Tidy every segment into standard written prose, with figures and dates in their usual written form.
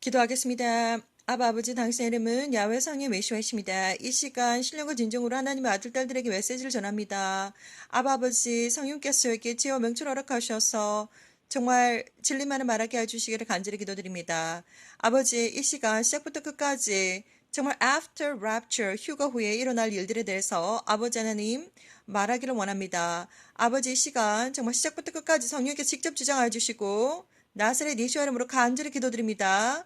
기도하겠습니다. 아바 아버지 당신의 이름은 야훼 성의 메시아이십니다. 이 시간 신령과 진정으로 하나님의 아들 딸들에게 메시지를 전합니다. 아바 아버지 성령께서 여기 지어 명철 허락하셔서 정말 진리만을 말하게 해주시기를 간절히 기도드립니다. 아버지 이 시간 시작부터 끝까지 정말 after rapture 휴가 후에 일어날 일들에 대해서 아버지 하나님 말하기를 원합니다. 아버지 이 시간 정말 시작부터 끝까지 성령께 직접 주장해 주시고 나사렛 예수의 이름으로 간절히 기도드립니다.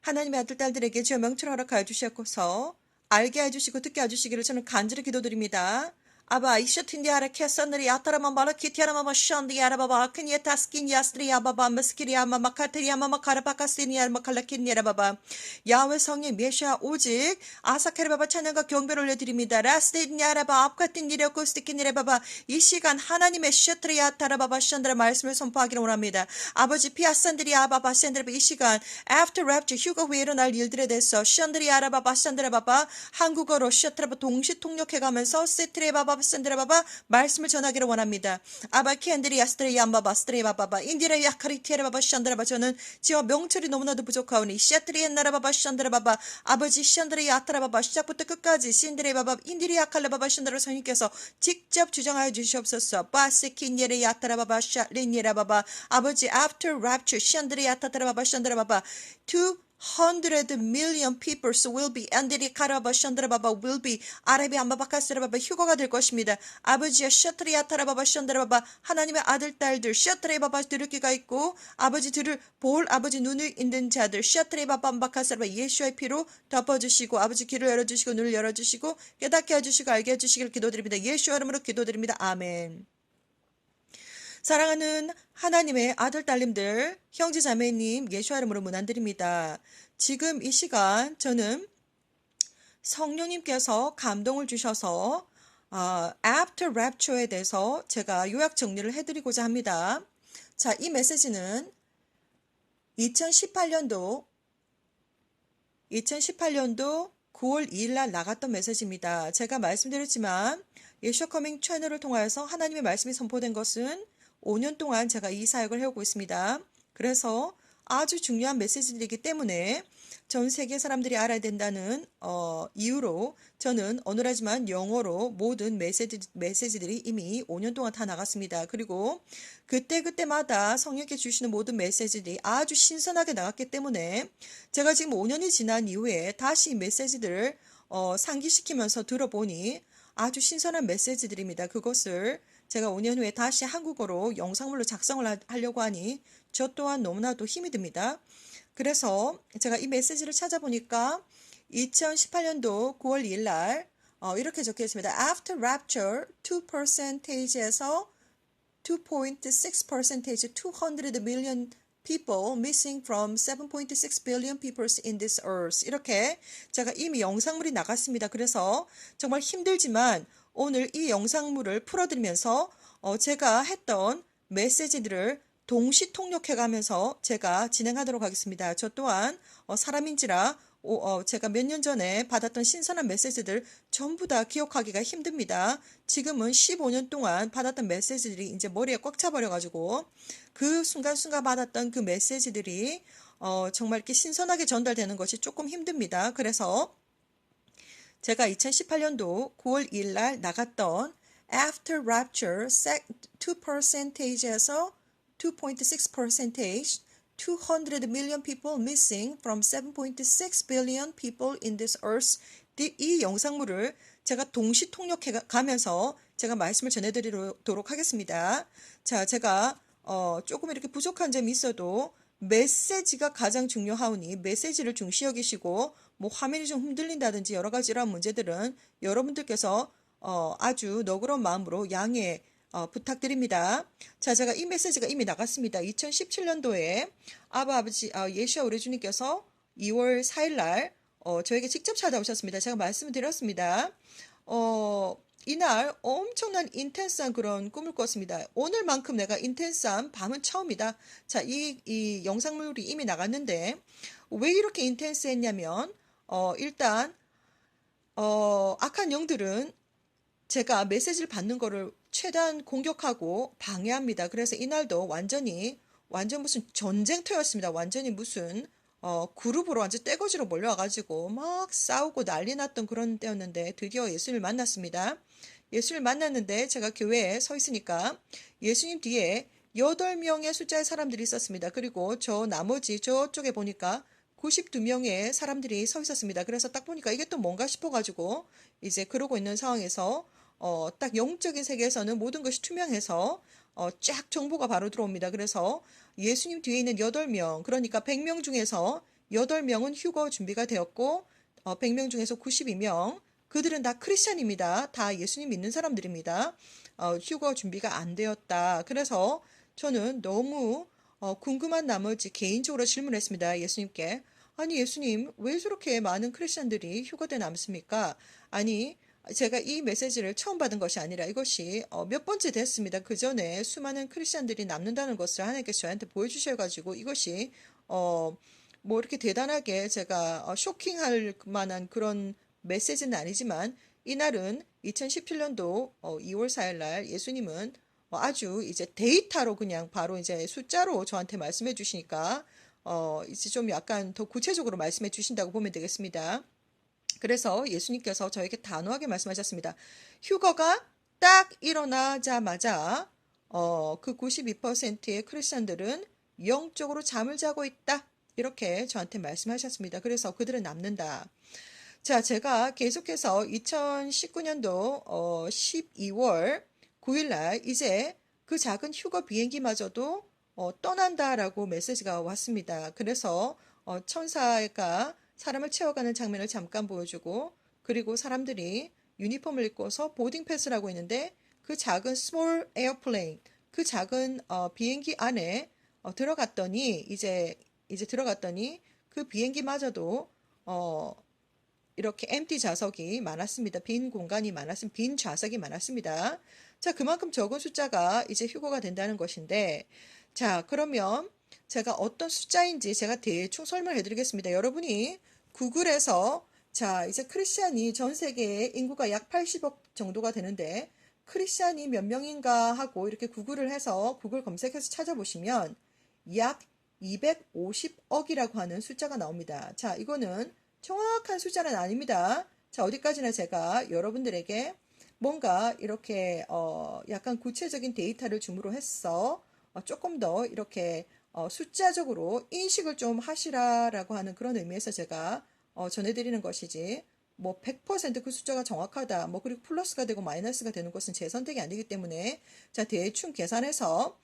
하나님의 아들 딸들에게 주여 명철 허락하여 주시옵소서. 알게 해주시고 듣게 해주시기를 저는 간절히 기도드립니다. 아바 이셔틴디 아라 캐선들이 아타라마 마라키티아라마 션디 아라바바 크니에 타스킨 야스트리 아바바 마스키리아마 마카테리아마 마카라바카스티니 마칼라키니 아라바바 야훼 성의 메시아 오직 아사케르바바 찬양과 경배를 올려드립니다. 라스티니 아라바 앞카틴 니레코스티킨 니레바바 이 시간 하나님의 셔트리아 타라바바 션드라 말씀을 선포하기를 원합니다. 아버지 피아산들이 아바바 샌드라바 이 시간 after rapture 휴가 후에 일어날 일들에 대해서 션드리 아라바바 샌드라바바 한국어로 셔트라바 동시 통역해가면서 세트레바바 산드라바바 말씀을 전하기를 원합니다. 아바 캔드리 야스트레 얌바바 스트레바바바 인디레 야카리티에라바바 샨드라바 저는 지와 명철이 너무나도 부족하오니 샤트리에 나라바바 샨드라바바 아버지 샨드레 야타라바바 시작부터 끝까지 신드레바바 인디리 야칼라바바 샨드라 성님께서 직접 주장하여 주시옵소서. 바세킨예레 야타라바바 샤린예라바바 아버지 after rapture 샨드레 야타라바바 샨드라바바 200 million people will be 안드리 카라바 션드라바바 will be 아라비 안바바카스라바바 휴거가 될 것입니다. 아버지야 셔트리아 타라바바 션드라바바 하나님의 아들 딸들 셔트레바바 들을 귀가 있고 아버지 들을 볼 아버지 눈을 있는 자들 셔트레바바 안바카스라바 예수의 피로 덮어주시고 아버지 귀를 열어주시고 눈을 열어주시고 깨닫게 해주시고 알게 해주시기를 기도드립니다. 예수의 이름으로 기도드립니다. 아멘. 사랑하는 하나님의 아들 딸님들 형제 자매님 예수의 이름으로 문안드립니다. 지금 이 시간 저는 성령님께서 감동을 주셔서 after rapture에 대해서 제가 요약 정리를 해드리고자 합니다. 자, 이 메시지는 2018년도 9월 2일 날 나갔던 메시지입니다. 제가 말씀드렸지만 예수와 커밍 채널을 통하여서 하나님의 말씀이 선포된 것은 5년 동안 제가 이 사역을 해오고 있습니다. 그래서 아주 중요한 메시지들이기 때문에 전 세계 사람들이 알아야 된다는 이유로 저는 어눌하지만 영어로 모든 메시지들이 이미 5년 동안 다 나갔습니다. 그리고 그때마다 성령께 주시는 모든 메시지들이 아주 신선하게 나갔기 때문에 제가 지금 5년이 지난 이후에 다시 이 메시지들을 상기시키면서 들어보니 아주 신선한 메시지들입니다. 그것을 제가 5년 후에 다시 한국어로 영상물로 작성을 하려고 하니 저 또한 너무나도 힘이 듭니다. 그래서 제가 이 메시지를 찾아보니까 2018년도 9월 2일 날 이렇게 적혀 있습니다. After rapture 2%에서 2.6% 200 million people missing from 7.6 billion people in this earth. 이렇게 제가 이미 영상물이 나갔습니다. 그래서 정말 힘들지만 오늘 이 영상물을 풀어드리면서 제가 했던 메시지들을 동시 통역해가면서 제가 진행하도록 하겠습니다. 저 또한 사람인지라 제가 몇 년 전에 받았던 신선한 메시지들 전부 다 기억하기가 힘듭니다. 지금은 15년 동안 받았던 메시지들이 이제 머리에 꽉 차버려가지고 그 순간순간 받았던 그 메시지들이 정말 이렇게 신선하게 전달되는 것이 조금 힘듭니다. 그래서 제가 2018년도 9월 2일 날 나갔던 After Rapture 2%에서 2.6% 200 million people missing from 7.6 billion people in this earth. 이 영상물을 제가 동시 통역해 가면서 제가 말씀을 전해드리도록 하겠습니다. 자, 제가 조금 이렇게 부족한 점이 있어도 메시지가 가장 중요하오니 메시지를 중시 여기시고 뭐 화면이 좀 흔들린다든지 여러 가지 이런 문제들은 여러분들께서 아주 너그러운 마음으로 양해 부탁드립니다. 자, 제가 이 메시지가 이미 나갔습니다. 2017년도에 아버지 예수와 우리 주님께서 2월 4일 날 저에게 직접 찾아오셨습니다. 제가 말씀을 드렸습니다. 이날 엄청난 인텐스한 그런 꿈을 꿨습니다. 오늘만큼 내가 인텐스한 밤은 처음이다. 자, 이 영상물이 이미 나갔는데 왜 이렇게 인텐스했냐면 일단 악한 영들은 제가 메시지를 받는 거를 최대한 공격하고 방해합니다. 그래서 이날도 완전 무슨 전쟁터였습니다. 완전히 무슨 그룹으로 완전 떼거지로 몰려와가지고 막 싸우고 난리 났던 그런 때였는데 드디어 예수님을 만났습니다. 예수님을 만났는데 제가 교회에 서 있으니까 예수님 뒤에 8명의 숫자의 사람들이 있었습니다. 그리고 저 나머지 저쪽에 보니까 92명의 사람들이 서 있었습니다. 그래서 딱 보니까 이게 또 뭔가 싶어가지고 이제 그러고 있는 상황에서 딱 영적인 세계에서는 모든 것이 투명해서 쫙 정보가 바로 들어옵니다. 그래서 예수님 뒤에 있는 8명, 그러니까 100명 중에서 8명은 휴거 준비가 되었고 100명 중에서 92명, 그들은 다 크리스찬입니다. 다 예수님 믿는 사람들입니다. 휴거 준비가 안 되었다. 그래서 저는 너무 궁금한 나머지 개인적으로 질문했습니다. 예수님께. 아니, 예수님, 왜 저렇게 많은 크리스찬들이 휴거돼 남습니까? 아니, 제가 이 메시지를 처음 받은 것이 아니라 이것이 몇 번째 됐습니다. 그 전에 수많은 크리스찬들이 남는다는 것을 하나님께서 저한테 보여주셔가지고 이것이 뭐 이렇게 대단하게 제가 쇼킹할 만한 그런 메시지는 아니지만 이날은 2017년도 2월 4일 날 예수님은 아주 이제 데이터로 그냥 바로 이제 숫자로 저한테 말씀해 주시니까 이제 좀 약간 더 구체적으로 말씀해 주신다고 보면 되겠습니다. 그래서 예수님께서 저에게 단호하게 말씀하셨습니다. 휴거가 딱 일어나자마자 그 92%의 크리스천들은 영적으로 잠을 자고 있다. 이렇게 저한테 말씀하셨습니다. 그래서 그들은 남는다. 자, 제가 계속해서 2019년도 12월 9일 날 이제 그 작은 휴거 비행기마저도 떠난다라고 메시지가 왔습니다. 그래서 천사가 사람을 채워가는 장면을 잠깐 보여주고 그리고 사람들이 유니폼을 입고서 보딩 패스라고 있는데 그 작은 small airplane 그 작은 비행기 안에 들어갔더니 이제 들어갔더니 그 비행기마저도 이렇게 empty 좌석이 많았습니다. 빈 공간이 많았습니다. 빈 좌석이 많았습니다. 자, 그만큼 적은 숫자가 이제 휴거가 된다는 것인데, 자, 그러면 제가 어떤 숫자인지 제가 대충 설명해 드리겠습니다. 여러분이 구글에서 자, 이제 크리스찬이 전 세계의 인구가 약 80억 정도가 되는데 크리스찬이 몇 명인가 하고 이렇게 구글을 해서 구글 검색해서 찾아보시면 약 250억이라고 하는 숫자가 나옵니다. 자, 이거는 정확한 숫자는 아닙니다. 자, 어디까지나 제가 여러분들에게 뭔가 이렇게 약간 구체적인 데이터를 줌으로 해서 조금 더 이렇게 숫자적으로 인식을 좀 하시라라고 하는 그런 의미에서 제가 전해드리는 것이지 뭐 100%그 숫자가 정확하다 뭐 그리고 플러스가 되고 마이너스가 되는 것은 제 선택이 아니기 때문에 자 대충 계산해서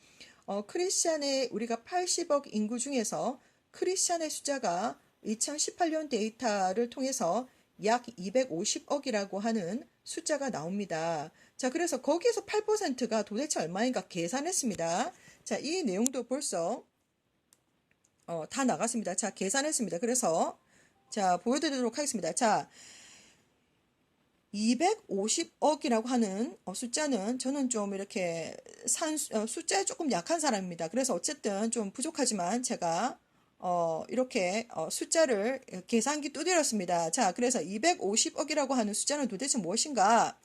크리스찬의 우리가 80억 인구 중에서 크리스찬의 숫자가 2018년 데이터를 통해서 약 250억이라고 하는 숫자가 나옵니다. 자, 그래서 거기에서 8%가 도대체 얼마인가 계산했습니다. 자, 이 내용도 벌써 다 나갔습니다. 자, 계산했습니다. 그래서 자, 보여드리도록 하겠습니다. 자, 250억이라고 하는 숫자는 저는 좀 이렇게 숫자에 조금 약한 사람입니다. 그래서 어쨌든 좀 부족하지만 제가 이렇게 숫자를 계산기 두드렸습니다. 자, 그래서 250억이라고 하는 숫자는 도대체 무엇인가?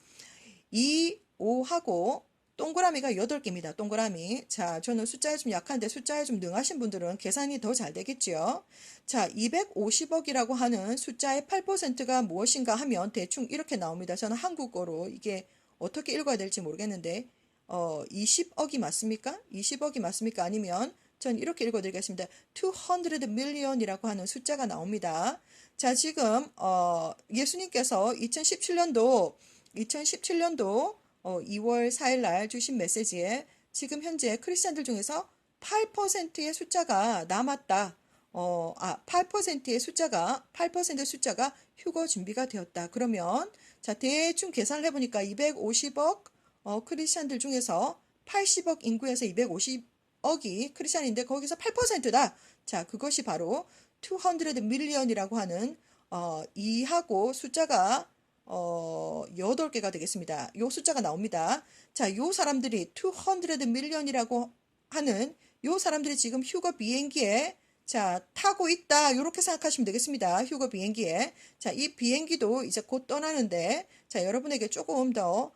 2, 5하고 동그라미가 8개입니다. 동그라미. 자, 저는 숫자에 좀 약한데 숫자에 좀 능하신 분들은 계산이 더 잘 되겠지요. 자, 250억이라고 하는 숫자의 8%가 무엇인가 하면 대충 이렇게 나옵니다. 저는 한국어로 이게 어떻게 읽어야 될지 모르겠는데 20억이 맞습니까? 20억이 맞습니까? 아니면 전 이렇게 읽어드리겠습니다. 200 million이라고 하는 숫자가 나옵니다. 자, 지금 예수님께서 2017년도 2월 4일 날 주신 메시지에 지금 현재 크리스찬들 중에서 8%의 숫자가 남았다. 8%의 숫자가 휴거 준비가 되었다. 그러면 자, 대충 계산을 해보니까 250억 크리스찬들 중에서 80억 인구에서 250억이 크리스찬인데 거기서 8%다. 자, 그것이 바로 200 million이라고 하는 2하고 숫자가 8개가 되겠습니다. 요 숫자가 나옵니다. 자, 요 사람들이 200 million이라고 하는 요 사람들이 지금 휴거 비행기에 자, 타고 있다. 요렇게 생각하시면 되겠습니다. 휴거 비행기에. 자, 이 비행기도 이제 곧 떠나는데 자, 여러분에게 조금 더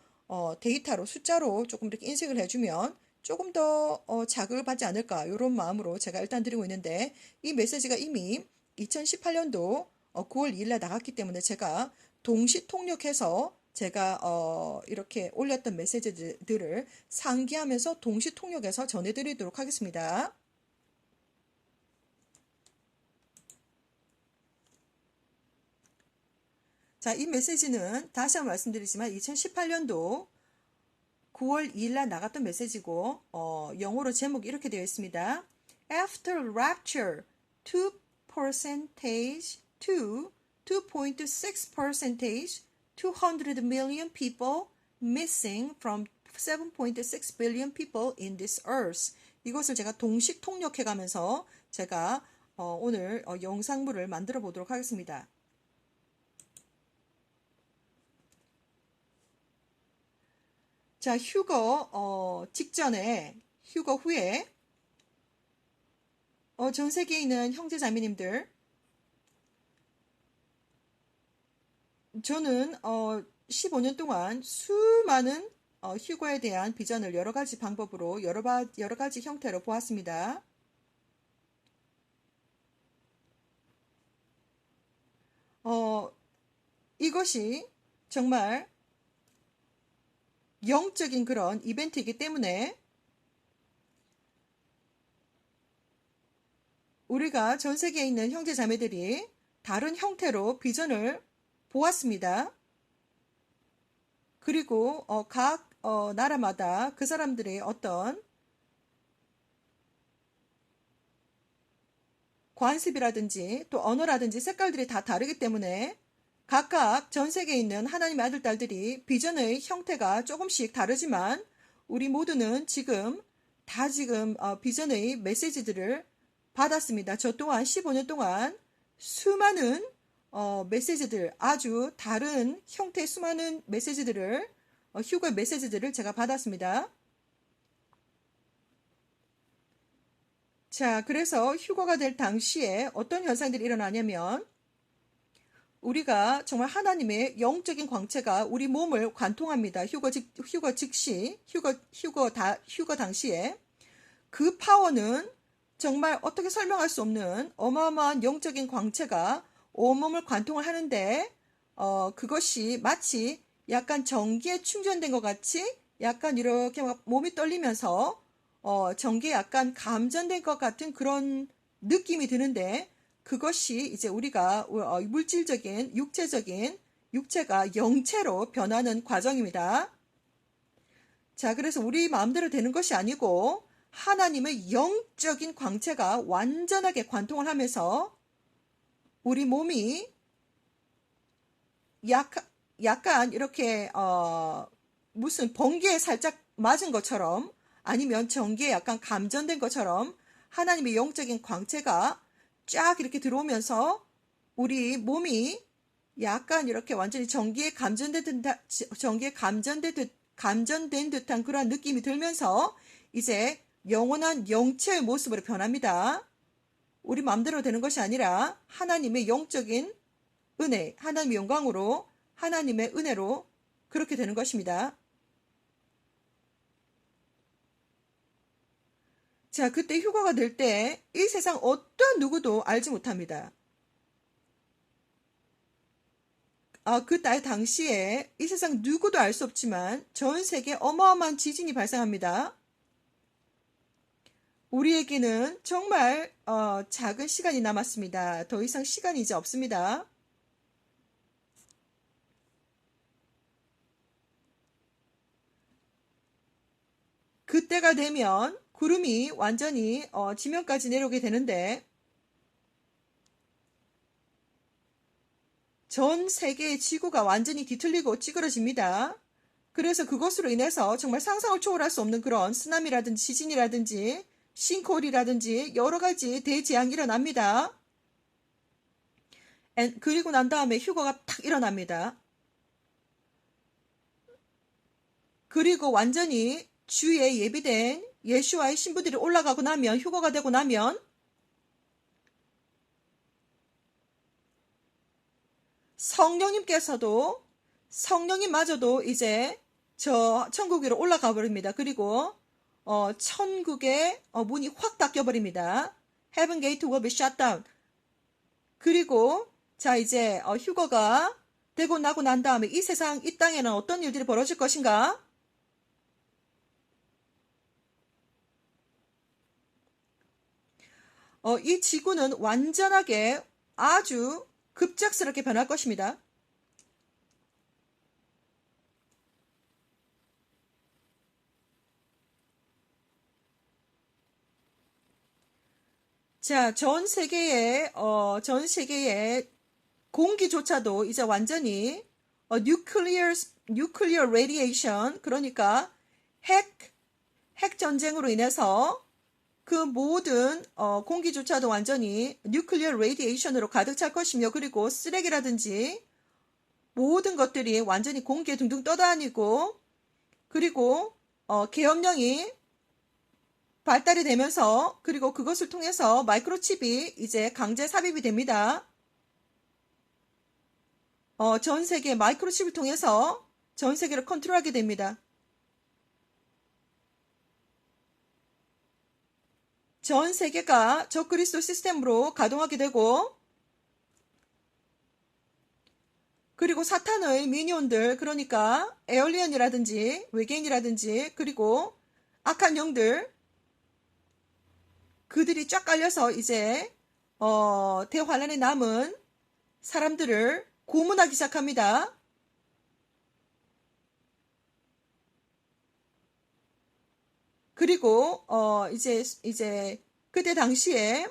데이터로 숫자로 조금 이렇게 인식을 해주면 조금 더 자극을 받지 않을까 요런 마음으로 제가 일단 드리고 있는데 이 메시지가 이미 2018년도 9월 2일 날 나갔기 때문에 제가 동시 통역해서 제가 이렇게 올렸던 메시지들을 상기하면서 동시 통역해서 전해드리도록 하겠습니다. 자, 이 메시지는 다시 한번 말씀드리지만 2018년도 9월 2일 날 나갔던 메시지고 영어로 제목이 이렇게 되어 있습니다. After rapture, 2% to 2.6%, 200 million people missing from 7.6 billion people in this earth. 이것을 제가 동식 통역해 가면서 제가 오늘 영상물을 만들어 보도록 하겠습니다. 자, 휴거 직전에, 휴거 후에 전 세계에 있는 형제 자매님들, 저는 15년 동안 수많은 휴거에 대한 비전을 여러 가지 방법으로 여러 가지 형태로 보았습니다. 이것이 정말 영적인 그런 이벤트이기 때문에 우리가 전 세계에 있는 형제 자매들이 다른 형태로 비전을 보았습니다. 그리고 각 나라마다 그 사람들의 어떤 관습이라든지 또 언어라든지 색깔들이 다 다르기 때문에 각각 전 세계에 있는 하나님의 아들, 딸들이 비전의 형태가 조금씩 다르지만 우리 모두는 지금 비전의 메시지들을 받았습니다. 저 또한 15년 동안 수많은 메시지들, 아주 다른 형태의 수많은 메시지들을, 휴거 메시지들을 제가 받았습니다. 자, 그래서 휴거가 될 당시에 어떤 현상들이 일어나냐면 우리가 정말 하나님의 영적인 광채가 우리 몸을 관통합니다. 휴거 당시에 그 파워는 정말 어떻게 설명할 수 없는 어마어마한 영적인 광채가 온몸을 관통을 하는데 그것이 마치 약간 전기에 충전된 것 같이 약간 이렇게 막 몸이 떨리면서 전기에 약간 감전된 것 같은 그런 느낌이 드는데 그것이 이제 우리가 물질적인 육체가 영체로 변하는 과정입니다. 자, 그래서 우리 마음대로 되는 것이 아니고 하나님의 영적인 광채가 완전하게 관통을 하면서 우리 몸이 약간 이렇게 무슨 번개에 살짝 맞은 것처럼 아니면 전기에 약간 감전된 것처럼 하나님의 영적인 광채가 쫙 이렇게 들어오면서 우리 몸이 약간 이렇게 완전히 전기에 감전된 듯한 그런 느낌이 들면서 이제 영원한 영체의 모습으로 변합니다. 우리 마음대로 되는 것이 아니라 하나님의 영적인 은혜, 하나님의 영광으로, 하나님의 은혜로 그렇게 되는 것입니다. 자, 그때 휴거가 될 때 이 세상 어떤 누구도 알지 못합니다. 그때 당시에 이 세상 누구도 알 수 없지만 전 세계 어마어마한 지진이 발생합니다. 우리에게는 정말 작은 시간이 남았습니다. 더 이상 시간이 이제 없습니다. 그때가 되면 구름이 완전히 지면까지 내려오게 되는데 전 세계의 지구가 완전히 뒤틀리고 찌그러집니다. 그래서 그것으로 인해서 정말 상상을 초월할 수 없는 그런 쓰나미라든지 지진이라든지 싱크홀이라든지 여러 가지 대재앙이 일어납니다. 그리고 난 다음에 휴거가 탁 일어납니다. 그리고 완전히 주에 예비된 예수와의 신부들이 올라가고 나면 휴거가 되고 나면 성령님마저도 이제 저 천국 위로 올라가 버립니다. 그리고 천국의 문이 확 닫혀 버립니다. Heaven gate will be shut down. 그리고 자 이제 휴거가 되고 나고 난 다음에 이 세상 이 땅에는 어떤 일들이 벌어질 것인가? 이 지구는 완전하게 아주 급작스럽게 변할 것입니다. 자, 전 세계의 공기조차도 이제 완전히 뉴클리어 레디에이션, 그러니까 핵 전쟁으로 인해서 그 모든 공기조차도 완전히 뉴클리어 레디에이션으로 가득 찰 것이며, 그리고 쓰레기라든지 모든 것들이 완전히 공기에 둥둥 떠다니고, 그리고 계엄령이 발달이 되면서, 그리고 그것을 통해서 마이크로칩이 이제 강제 삽입이 됩니다. 전 세계 마이크로칩을 통해서 전 세계를 컨트롤하게 됩니다. 전 세계가 적그리스도 시스템으로 가동하게 되고, 그리고 사탄의 미니온들, 그러니까 에얼리언이라든지 외계인이라든지 그리고 악한 영들, 그들이 쫙 깔려서 이제 대환란에 남은 사람들을 고문하기 시작합니다. 그리고 이제 그때 당시에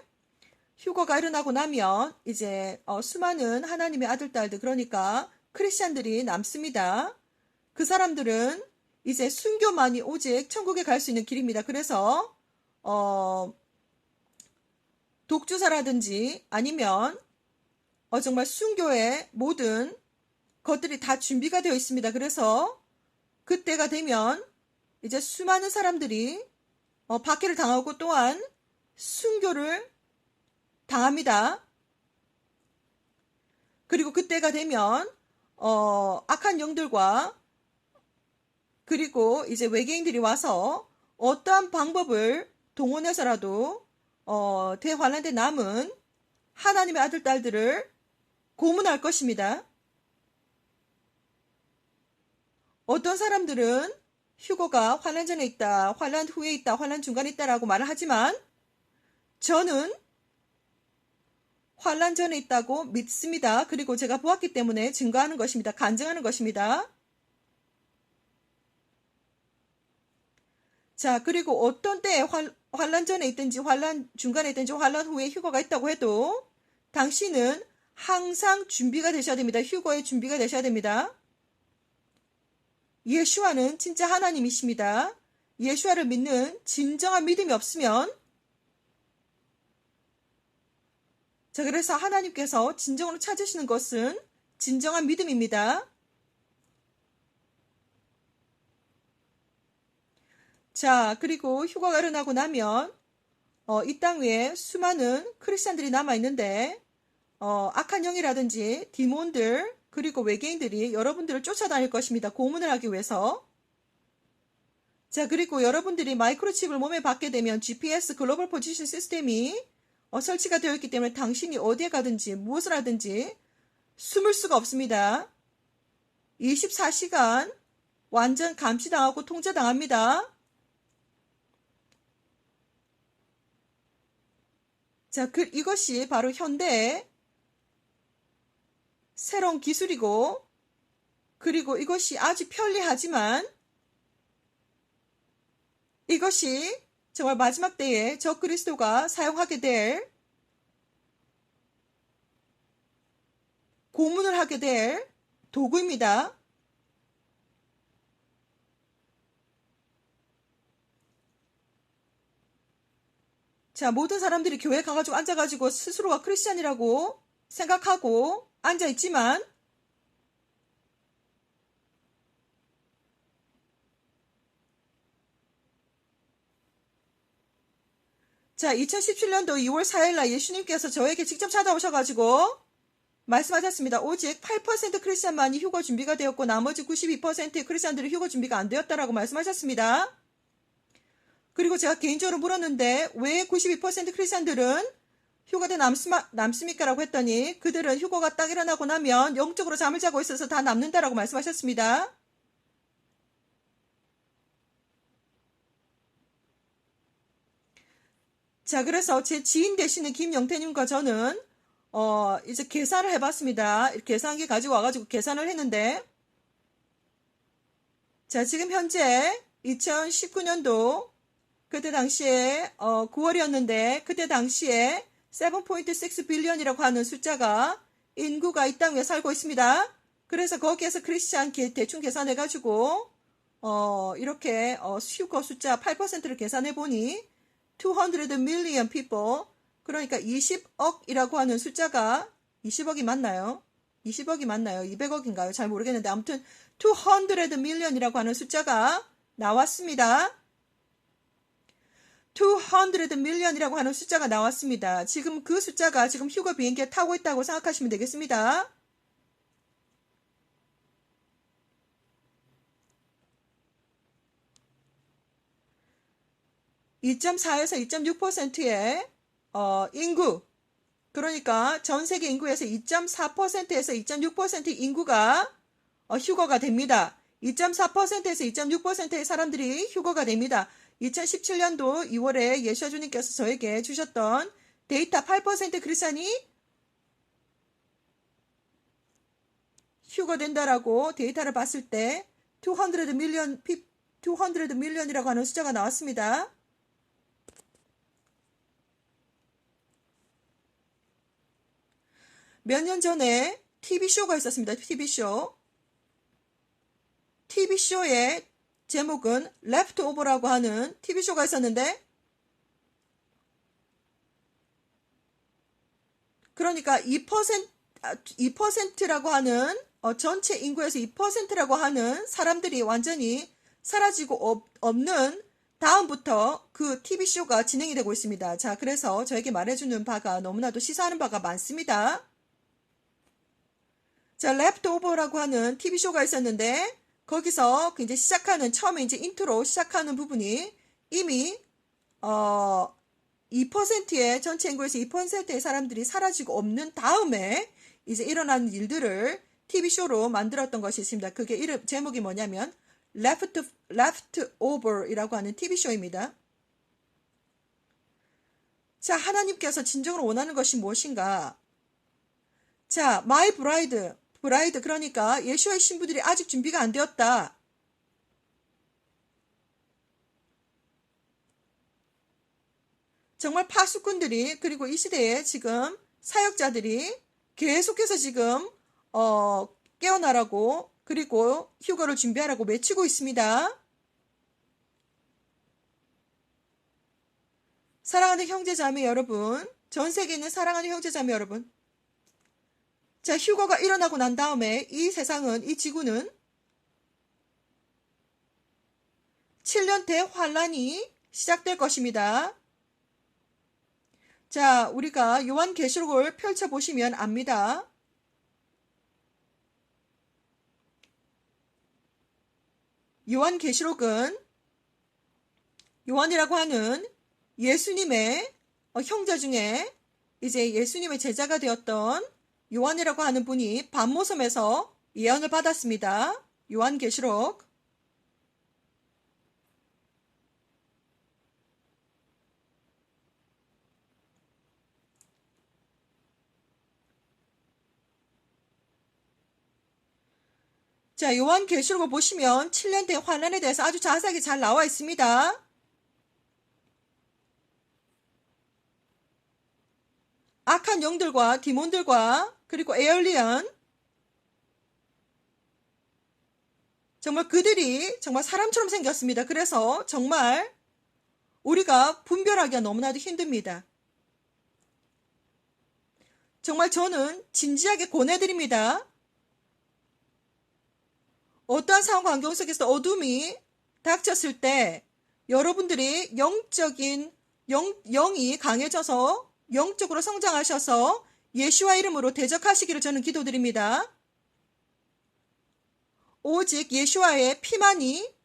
휴거가 일어나고 나면 이제 수많은 하나님의 아들 딸들, 그러니까 크리스찬들이 남습니다. 그 사람들은 이제 순교만이 오직 천국에 갈 수 있는 길입니다. 그래서 독주사라든지 아니면 정말 순교의 모든 것들이 다 준비가 되어 있습니다. 그래서 그때가 되면 이제 수많은 사람들이 박해를 당하고 또한 순교를 당합니다. 그리고 그때가 되면 악한 영들과 그리고 이제 외계인들이 와서 어떠한 방법을 동원해서라도 대환란대 남은 하나님의 아들 딸들을 고문할 것입니다. 어떤 사람들은 휴거가 환란 전에 있다, 환란 후에 있다, 환란 중간에 있다라고 말을 하지만 저는 환란 전에 있다고 믿습니다. 그리고 제가 보았기 때문에 증거하는 것입니다. 간증하는 것입니다. 자, 그리고 어떤 때에 환란 전에 있든지 환란 중간에 있든지 환란 후에 휴거가 있다고 해도 당신은 항상 준비가 되셔야 됩니다. 휴거에 준비가 되셔야 됩니다. 예수와는 진짜 하나님이십니다. 예수와를 믿는 진정한 믿음이 없으면, 자, 그래서 하나님께서 진정으로 찾으시는 것은 진정한 믿음입니다. 자, 그리고 휴거가 일어나고 나면 이 땅 위에 수많은 크리스찬들이 남아있는데 악한 영이라든지 디몬들 그리고 외계인들이 여러분들을 쫓아다닐 것입니다. 고문을 하기 위해서. 자, 그리고 여러분들이 마이크로칩을 몸에 받게 되면 GPS 글로벌 포지션 시스템이 설치가 되어 있기 때문에 당신이 어디에 가든지 무엇을 하든지 숨을 수가 없습니다. 24시간 완전 감시당하고 통제당합니다. 자, 이것이 바로 현대의 새로운 기술이고, 그리고 이것이 아주 편리하지만 이것이 정말 마지막 때에 적그리스도가 사용하게 될, 고문을 하게 될 도구입니다. 자, 모든 사람들이 교회에 가가지고 앉아가지고 스스로가 크리스찬이라고 생각하고 앉아있지만 자, 2017년도 2월 4일날 예수님께서 저에게 직접 찾아오셔가지고 말씀하셨습니다. 오직 8% 크리스찬만이 휴거 준비가 되었고 나머지 92%의 크리스찬들이 휴거 준비가 안 되었다라고 말씀하셨습니다. 그리고 제가 개인적으로 물었는데 왜 92% 크리스찬들은 휴가 때 남습니까? 라고 했더니 그들은 휴가가 딱 일어나고 나면 영적으로 잠을 자고 있어서 다 남는다라고 말씀하셨습니다. 자, 그래서 제 지인 되시는 김영태님과 저는 이제 계산을 해봤습니다. 계산기 가지고 와가지고 계산을 했는데, 자, 지금 현재 2019년도 그때 당시에 9월이었는데 그때 당시에 7.6 빌리언이라고 하는 숫자가 인구가 이 땅 위에 살고 있습니다. 그래서 거기에서 크리스찬 대충 계산해가지고 이렇게 휴거 숫자 8%를 계산해 보니 200 million people, 그러니까 20억이라고 하는 숫자가 20억이 맞나요? 20억이 맞나요? 200억인가요? 잘 모르겠는데 아무튼 200 million이라고 하는 숫자가 나왔습니다. 200 million이라고 하는 숫자가 나왔습니다. 지금 그 숫자가 지금 휴가 비행기에 타고 있다고 생각하시면 되겠습니다. (2.4에서 2.6%의 인구, 그러니까 전 세계 인구에서 2.4%에서 2.6% 인구가 휴거가 됩니다. 2.4%에서 2.6%의 사람들이 휴거가 됩니다. 2017년도 2월에 예수아 주님께서 저에게 주셨던 데이터 8% 크리스찬이 휴거된다라고 데이터를 봤을 때 200 million이라고 하는 숫자가 나왔습니다. 몇 년 전에 TV쇼가 있었습니다. TV쇼의 제목은 Leftover라고 하는 TV쇼가 있었는데, 그러니까 2%라고 하는 전체 인구에서 2%라고 하는 사람들이 완전히 사라지고 없는 다음부터 그 TV쇼가 진행이 되고 있습니다. 자, 그래서 저에게 말해주는 바가 너무나도 시사하는 바가 많습니다. 자, 랩트오버라고 하는 TV쇼가 있었는데 거기서 이제 시작하는 처음에 이제 인트로 시작하는 부분이 이미 2%의 전체 인구에서 2%의 사람들이 사라지고 없는 다음에 이제 일어나는 일들을 TV쇼로 만들었던 것이 있습니다. 그게 제목이 뭐냐면 Leftover이라고 하는 TV쇼입니다. 자, 하나님께서 진정으로 원하는 것이 무엇인가? 자, My Bride, 그러니까 예수의 신부들이 아직 준비가 안 되었다. 정말 파수꾼들이, 그리고 이 시대에 지금 사역자들이 계속해서 지금 깨어나라고, 그리고 휴거를 준비하라고 외치고 있습니다. 사랑하는 형제자매 여러분, 전 세계에 있는 사랑하는 형제자매 여러분, 자, 휴거가 일어나고 난 다음에 이 세상은, 이 지구는 7년 대환란이 시작될 것입니다. 자, 우리가 요한계시록을 펼쳐보시면 압니다. 요한계시록은 요한이라고 하는 예수님의 형제 중에 이제 예수님의 제자가 되었던 요한이라고 하는 분이 반모섬에서 예언을 받았습니다. 요한계시록. 자, 요한계시록을 보시면 7년 대 환란에 대해서 아주 자세하게 잘 나와 있습니다. 악한 영들과 디몬들과 그리고 에얼리언, 정말 그들이 정말 사람처럼 생겼습니다. 그래서 정말 우리가 분별하기가 너무나도 힘듭니다. 정말 저는 진지하게 권해드립니다. 어떠한 상황 환경 속에서 어둠이 닥쳤을 때 여러분들이 영이 강해져서 영적으로 성장하셔서 예수와 이름으로 대적하시기를 저는 기도드립니다. 오직 예수와의 피만이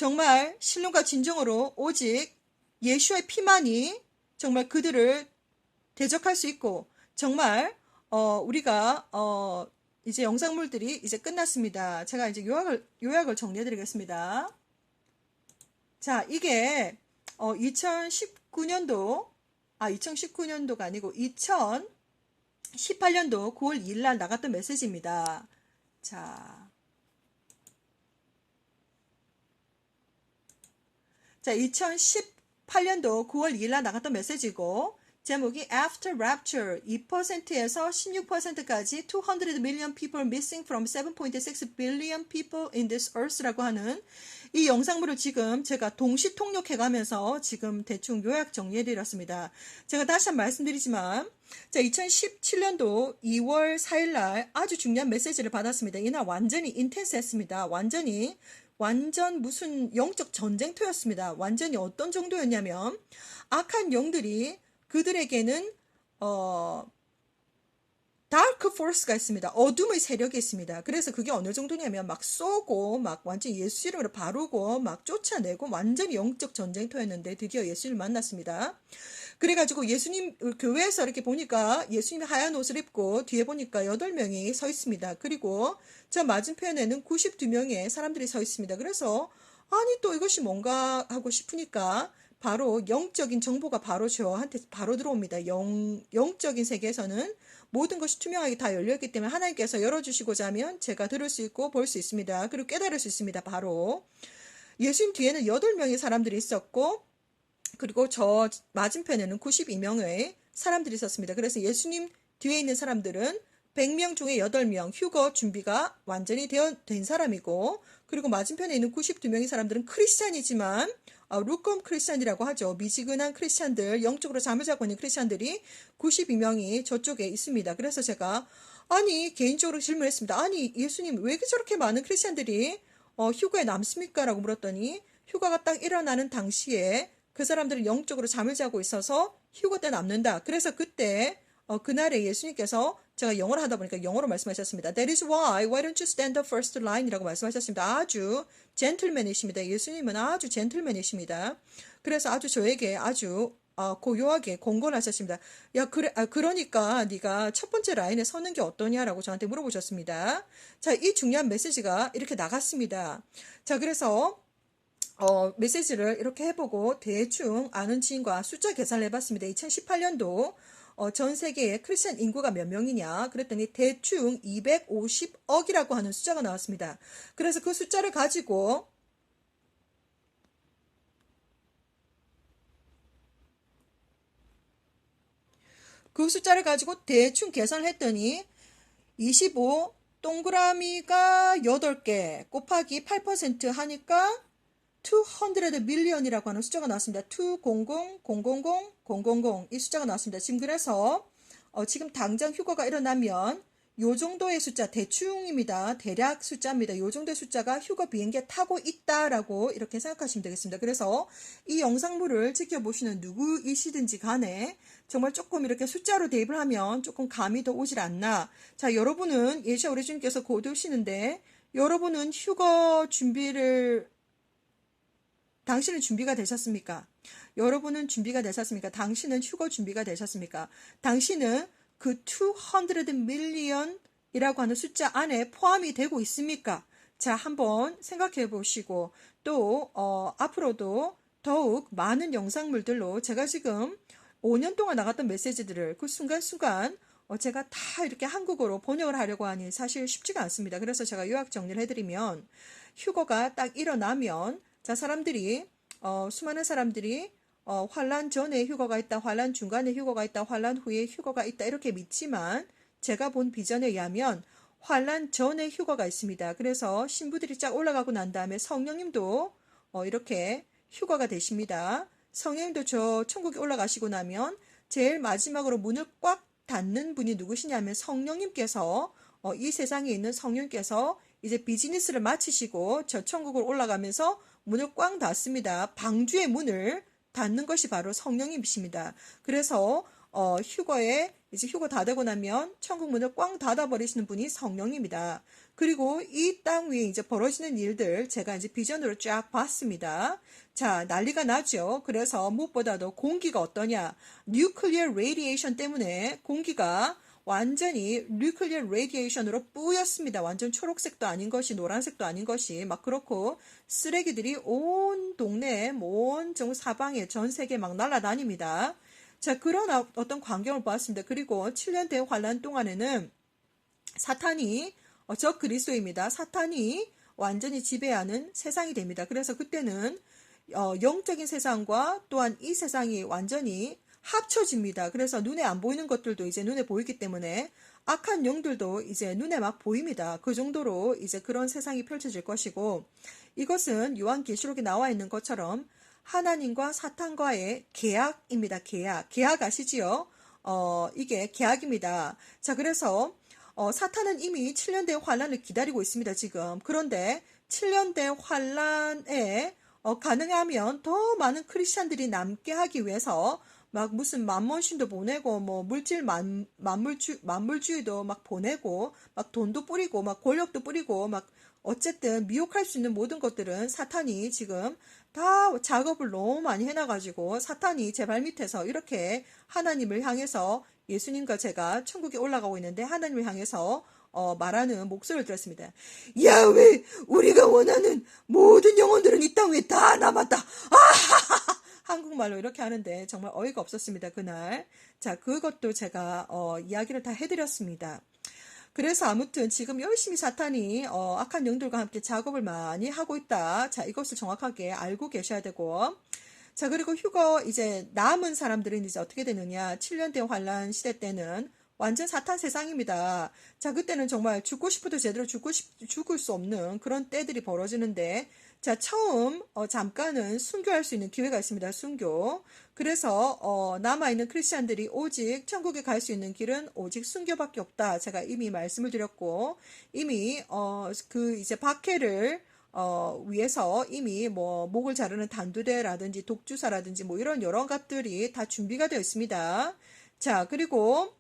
정말 신령과 진정으로 오직 예수의 피만이 정말 그들을 대적할 수 있고, 정말 우리가 이제 영상물들이 이제 끝났습니다. 제가 이제 요약을 정리해 드리겠습니다. 자, 이게 2019년도가 아니고 2018년도 9월 2일 날 나갔던 메시지입니다. 자, 2018년도 9월 2일 날 나갔던 메시지고, 제목이 After Rapture 2%에서 16%까지 200 million people missing from 7.6 billion people in this earth라고 하는 이 영상물을 지금 제가 동시 통역해가면서 지금 대충 요약 정리해드렸습니다. 제가 다시 한번 말씀드리지만, 자, 2017년도 2월 4일 날 아주 중요한 메시지를 받았습니다. 이날 완전히 인텐스했습니다. 완전 무슨 영적 전쟁터였습니다. 완전히 어떤 정도였냐면, 악한 영들이 그들에게는 다크 포스가 있습니다. 어둠의 세력이 있습니다. 그래서 그게 어느 정도냐면 막 쏘고 막 완전 예수 이름으로 바르고 막 쫓아내고 완전히 영적 전쟁터였는데 드디어 예수님을 만났습니다. 그래가지고 예수님 교회에서 이렇게 보니까 예수님이 하얀 옷을 입고 뒤에 보니까 8명이 서 있습니다. 그리고 저 맞은편에는 92명의 사람들이 서 있습니다. 그래서 아니 또 이것이 뭔가 하고 싶으니까 바로 영적인 정보가 바로 저한테 바로 들어옵니다. 영적인 세계에서는 모든 것이 투명하게 다 열려있기 때문에 하나님께서 열어주시고자 하면 제가 들을 수 있고 볼 수 있습니다. 그리고 깨달을 수 있습니다. 바로 예수님 뒤에는 8명의 사람들이 있었고, 그리고 저 맞은편에는 92명의 사람들이 있었습니다. 그래서 예수님 뒤에 있는 사람들은 100명 중에 8명 휴거 준비가 완전히 된 사람이고, 그리고 맞은편에 있는 92명의 사람들은 크리스찬이지만 루컴 크리스찬이라고 하죠. 미지근한 크리스찬들, 영적으로 잠을 자고 있는 크리스찬들이 92명이 저쪽에 있습니다. 그래서 제가 개인적으로 질문했습니다. 아니 예수님 왜 저렇게 많은 크리스찬들이 휴거에 남습니까? 라고 물었더니, 휴거가 딱 일어나는 당시에 그 사람들은 영적으로 잠을 자고 있어서 휴거 때 남는다. 그래서 그때 그날에 예수님께서, 제가 영어로 하다 보니까 영어로 말씀하셨습니다. That is why don't you stand the first line? 이라고 말씀하셨습니다. 아주 젠틀맨이십니다. 예수님은 아주 젠틀맨이십니다. 그래서 아주 저에게 아주 고요하게 공건하셨습니다. 야, 그러니까 네가 첫 번째 라인에 서는 게 어떠냐라고 저한테 물어보셨습니다. 자, 이 중요한 메시지가 이렇게 나갔습니다. 자, 그래서 메시지를 이렇게 해보고 대충 아는 지인과 숫자 계산을 해봤습니다. 2018년도 전 세계의 크리스천 인구가 몇 명이냐 그랬더니 대충 250억이라고 하는 숫자가 나왔습니다. 그래서 그 숫자를 가지고 대충 계산을 했더니 25 동그라미가 8개 곱하기 8% 하니까 200 million이라고 하는 숫자가 나왔습니다. 200,000,000 이 숫자가 나왔습니다. 지금 그래서 지금 당장 휴거가 일어나면 요 정도의 숫자, 대충입니다. 대략 숫자입니다. 요 정도의 숫자가 휴거 비행기에 타고 있다라고 이렇게 생각하시면 되겠습니다. 그래서 이 영상물을 지켜보시는 누구이시든지 간에 정말 조금 이렇게 숫자로 대입을 하면 조금 감이 더 오질 않나. 자, 여러분은 예시아 우리 주님께서 곧 오시는데, 여러분은 휴거 준비를, 당신은 준비가 되셨습니까? 여러분은 준비가 되셨습니까? 당신은 휴거 준비가 되셨습니까? 당신은 그 200 million이라고 하는 숫자 안에 포함이 되고 있습니까? 자, 한번 생각해 보시고, 또 앞으로도 더욱 많은 영상물들로 제가 지금 5년 동안 나갔던 메시지들을 그 순간순간 제가 다 이렇게 한국어로 번역을 하려고 하니 사실 쉽지가 않습니다. 그래서 제가 요약 정리를 해드리면, 휴거가 딱 일어나면, 자, 수많은 사람들이 환란 전에 휴거가 있다, 환란 중간에 휴거가 있다, 환란 후에 휴거가 있다 이렇게 믿지만, 제가 본 비전에 의하면 환란 전에 휴거가 있습니다. 그래서 신부들이 쫙 올라가고 난 다음에 성령님도 이렇게 휴거가 되십니다. 성령님도 저 천국에 올라가시고 나면 제일 마지막으로 문을 꽉 닫는 분이 누구시냐면 성령님께서, 이 세상에 있는 성령님께서 이제 비즈니스를 마치시고 저 천국을 올라가면서 문을 꽉 닫습니다. 방주의 문을 닫는 것이 바로 성령님이십니다. 그래서 휴거에 이제 휴거 다 되고 나면 천국 문을 꽝 닫아버리시는 분이 성령입니다. 그리고 이 땅 위에 이제 벌어지는 일들 제가 이제 비전으로 쫙 봤습니다. 자, 난리가 나죠. 그래서 무엇보다도 공기가 어떠냐? 뉴클리어 레디에이션 때문에 공기가 완전히 뉴클리어 레디에이션으로 뿌였습니다. 완전 초록색도 아닌 것이 노란색도 아닌 것이 막 그렇고 쓰레기들이 온 동네에 온 전 사방에 전 세계에 막 날아다닙니다. 자, 그런 어떤 광경을 보았습니다. 그리고 7년 대환란 동안에는 사탄이 적 그리스도입니다. 사탄이 완전히 지배하는 세상이 됩니다. 그래서 그때는 영적인 세상과 또한 이 세상이 완전히 합쳐집니다. 그래서 눈에 안 보이는 것들도 이제 눈에 보이기 때문에 악한 영들도 이제 눈에 막 보입니다. 그 정도로 이제 그런 세상이 펼쳐질 것이고 이것은 요한계시록에 나와 있는 것처럼 하나님과 사탄과의 계약입니다. 계약 아시지요? 이게 계약입니다. 자, 그래서 사탄은 이미 7년대 환란을 기다리고 있습니다. 지금. 그런데 7년대 환란에 가능하면 더 많은 크리스찬들이 남게 하기 위해서 막 무슨 만몬신도 보내고 뭐 물질 만물주의도 막 보내고 막 돈도 뿌리고 막 권력도 뿌리고 막 어쨌든 미혹할 수 있는 모든 것들은 사탄이 지금 다 작업을 너무 많이 해놔가지고 사탄이 제 발밑에서 이렇게 하나님을 향해서 예수님과 제가 천국에 올라가고 있는데 하나님을 향해서 말하는 목소리를 들었습니다. 야훼, 우리가 원하는 모든 영혼들은 이 땅 위에 다 남았다. 아하하하! 한국말로 이렇게 하는데 정말 어이가 없었습니다. 그날. 자, 그것도 제가 이야기를 다 해드렸습니다. 그래서 아무튼 지금 열심히 사탄이 악한 영들과 함께 작업을 많이 하고 있다. 자, 이것을 정확하게 알고 계셔야 되고 자, 그리고 휴거 이제 남은 사람들은 이제 어떻게 되느냐. 7년대 환란 시대 때는 완전 사탄 세상입니다. 자, 그때는 정말 죽고 싶어도 제대로 죽을 수 없는 그런 때들이 벌어지는데 자, 처음 잠깐은 순교할 수 있는 기회가 있습니다. 순교. 그래서 남아있는 크리스찬들이 오직 천국에 갈 수 있는 길은 오직 순교밖에 없다. 제가 이미 말씀을 드렸고 이미 그 이제 박해를 위해서 이미 뭐 목을 자르는 단두대라든지 독주사라든지 뭐 이런 여러 것들이 다 준비가 되어 있습니다. 자, 그리고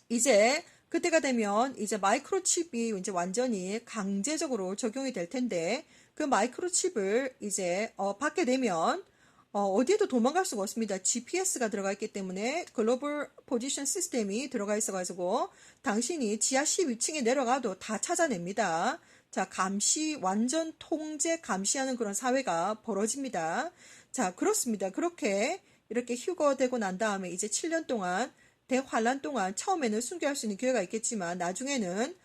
이제 그때가 되면 이제 마이크로칩이 이제 완전히 강제적으로 적용이 될 텐데 그 마이크로칩을 이제 받게 되면 어디에도 도망갈 수가 없습니다. GPS가 들어가 있기 때문에 글로벌 포지션 시스템이 들어가 있어가지고 당신이 지하 12층에 내려가도 다 찾아냅니다. 자, 감시, 완전 통제 감시하는 그런 사회가 벌어집니다. 자, 그렇습니다. 그렇게 이렇게 휴거되고 난 다음에 이제 7년 동안 대환란 동안 처음에는 순교할 수 있는 기회가 있겠지만 나중에는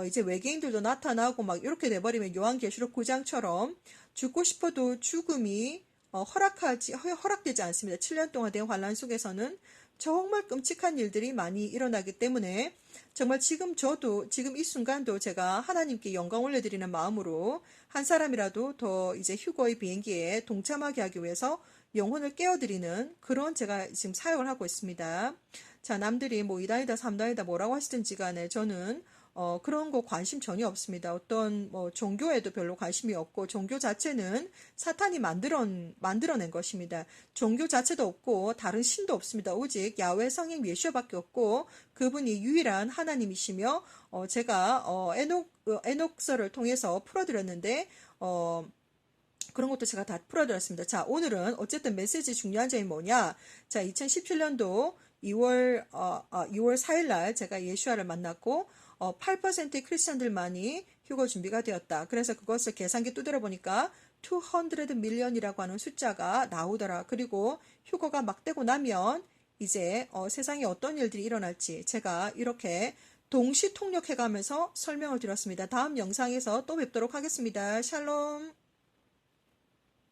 이제 외계인들도 나타나고 막 이렇게 돼버리면 요한계시록 9장처럼 죽고 싶어도 죽음이 허락되지 않습니다. 7년 동안 된 환란 속에서는 정말 끔찍한 일들이 많이 일어나기 때문에 정말 지금 이 순간도 제가 하나님께 영광 올려드리는 마음으로 한 사람이라도 더 이제 휴거의 비행기에 동참하게 하기 위해서 영혼을 깨워드리는 그런 제가 지금 사역을 하고 있습니다. 자, 남들이 뭐 2단이다 3단이다 뭐라고 하시든지 간에 저는 그런 거 관심 전혀 없습니다. 어떤 뭐 종교에도 별로 관심이 없고 종교 자체는 사탄이 만들어낸 것입니다. 종교 자체도 없고 다른 신도 없습니다. 오직 야훼 성령 예수밖에 없고 그분이 유일한 하나님이시며 제가 에녹서를 통해서 풀어드렸는데 그런 것도 제가 다 풀어드렸습니다. 자, 오늘은 어쨌든 메시지 중요한 점이 뭐냐? 자, 2017년도 2월 4일 날 제가 예수아를 만났고 8%의 크리스천들만이 휴거 준비가 되었다. 그래서 그것을 계산기 두드려 보니까 200 밀리언이라고 하는 숫자가 나오더라. 그리고 휴거가 막 되고 나면 이제 세상에 어떤 일들이 일어날지 제가 이렇게 동시 통역해 가면서 설명을 드렸습니다. 다음 영상에서 또 뵙도록 하겠습니다. 샬롬.